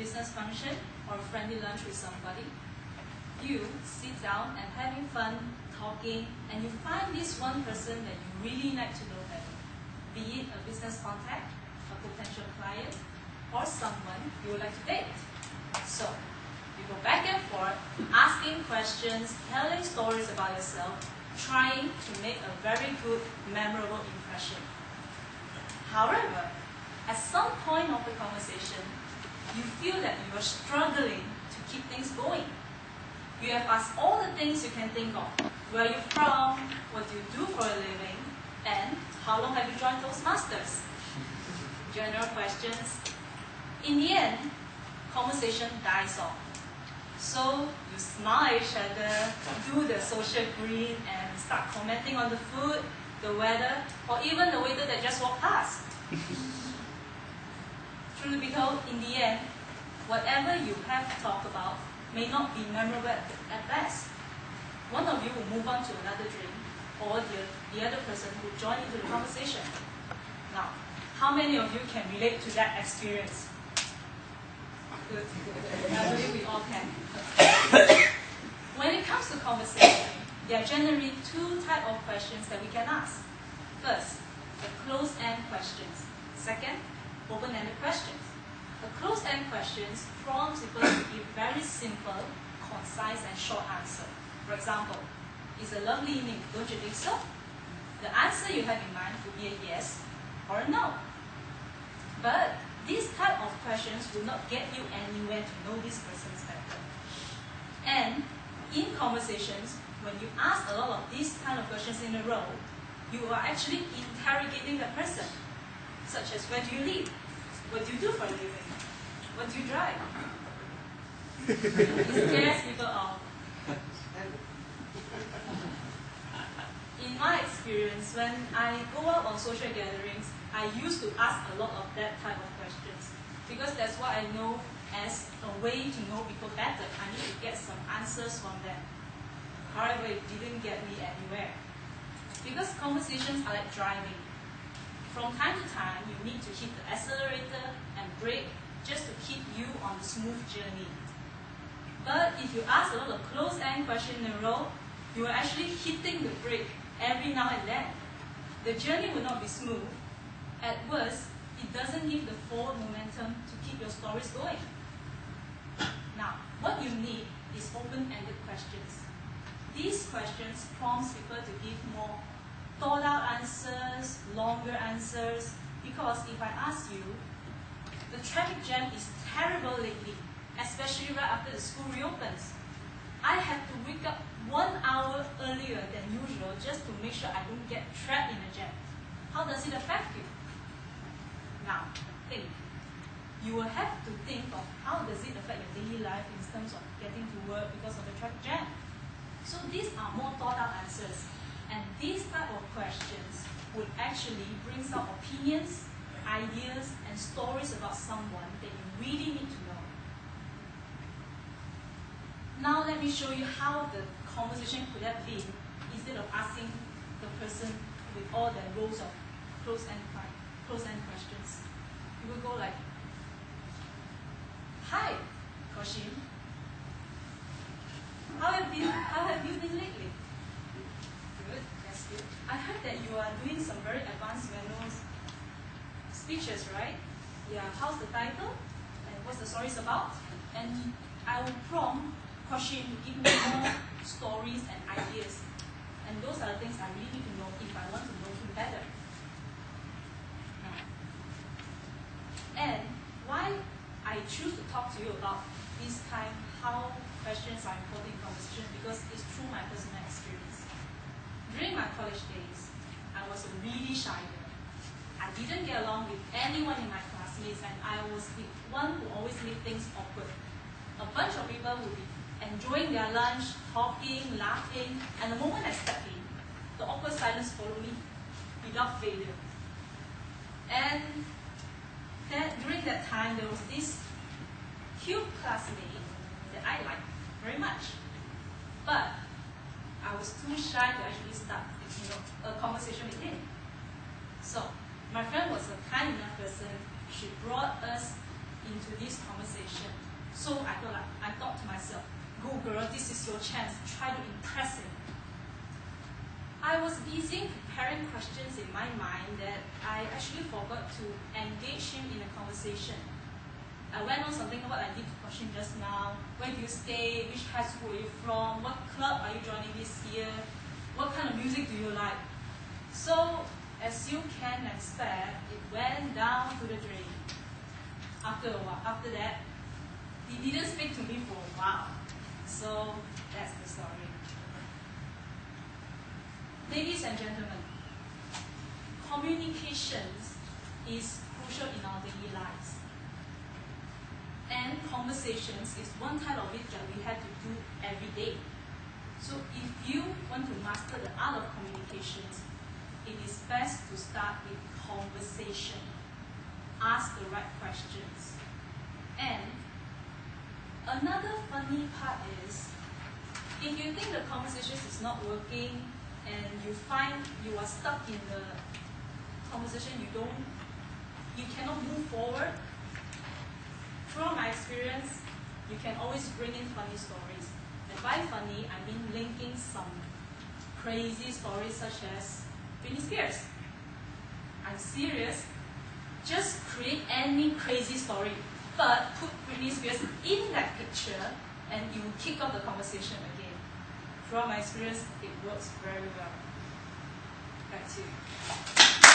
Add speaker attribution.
Speaker 1: business function or a friendly lunch with somebody. You sit down and having fun, talking, and you find this one person that you really like to know better, be it a business contact, a potential client, or someone you would like to date. So, you go back and forth, asking questions, telling stories about yourself, trying to make a very good, memorable impression. However, at some point of the conversation, you feel that you are struggling to keep things going. You have asked all the things you can think of. Where are you from? What do you do for a living? And how long have you joined Toastmasters? General questions. In the end, conversation dies off. So you smile at each other, do the social grin, and start commenting on the food, the weather, or even the waiter that just walked past. Truth be told, in the end, whatever you have to talk about may not be memorable at best. One of you will move on to another drink, or the other person will join into the conversation. Now, how many of you can relate to that experience? Good. I believe we all can. When it comes to conversation, there are generally two types of questions that we can ask. First, the closed-end questions. Second, open-ended questions. The closed-end questions prompts people to give very simple, concise, and short answer. For example, it's a lovely evening, don't you think so? The answer you have in mind would be a yes or a no. But these type of questions will not get you anywhere to know this person better. And in conversations, when you ask a lot of these kind of questions in a row, you are actually interrogating the person, such as where do you live? What do you do for a living? What do you drive? It scares people off. In my experience, when I go out on social gatherings, I used to ask a lot of that type of questions because that's what I know as a way to know people better. I need to get some answers from them. However, it didn't get me anywhere. Because conversations are like driving. From time to time, you need to hit the accelerator and brake just to keep you on the smooth journey. But if you ask a lot of closed-end questions in a row, you are actually hitting the brake every now and then. The journey will not be smooth. At worst, it doesn't give the forward momentum to keep your stories going. Now, what you need is open-ended questions. These questions prompt people to give more thought-out answers, longer answers, because if I ask you, the traffic jam is terrible lately, especially right after the school reopens. I have to wake up 1 hour earlier than usual just to make sure I don't get trapped in a jam. How does it affect you? Now, think. You will have to think of how does it affect your daily life in terms of getting to work because of the traffic jam. So these are more thought-out answers. And these type of questions would actually bring some opinions, ideas, and stories about someone that you really need to know. Now let me show you how the conversation could have been instead of asking the person with all the rows of close-end questions. You will go like, "Hi, Koshin. How have you been lately?" Good, that's good. I heard that you are doing some very advanced manual speeches, right? Yeah, how's the title? And what's the stories about? And I will prompt Koshin to give me more stories and ideas. And those are the things I really need to know if I want to know him better. And why I choose to talk to you about this kind, how questions are important in conversation, because it's through my personal experience. During my college days, I was a really shy girl. I didn't get along with anyone in my classmates, and I was the one who always made things awkward. A bunch of people would be enjoying their lunch, talking, laughing, and the moment I stepped in, the awkward silence followed me without failure. And during that time, there was this cute classmate that I liked very much. But I was too shy to actually start a conversation with him. So my friend was a kind enough person. She brought us into this conversation. So I thought to myself, go girl, this is your chance, try to impress him. I was busy preparing questions in my mind that I actually forgot to engage him in a conversation. I went on something what I did to question just now. Where do you stay? Which high school are you from? What club are you joining this year? What kind of music do you like? So, as you can expect, it went down to the drain. After a while, after that, he didn't speak to me for a while. So, that's the story. Ladies and gentlemen, communications is crucial in our daily lives. And conversations is one type of it that we have to do every day. So if you want to master the art of communications, it is best to start with conversation. Ask the right questions. And another funny part is, if you think the conversation is not working and you find you are stuck in the conversation, you cannot move forward, from my experience, you can always bring in funny stories. And by funny, I mean linking some crazy stories such as Britney Spears. I'm serious. Just create any crazy story, but put Britney Spears in that picture and you will kick off the conversation again. From my experience, it works very well. Back to you.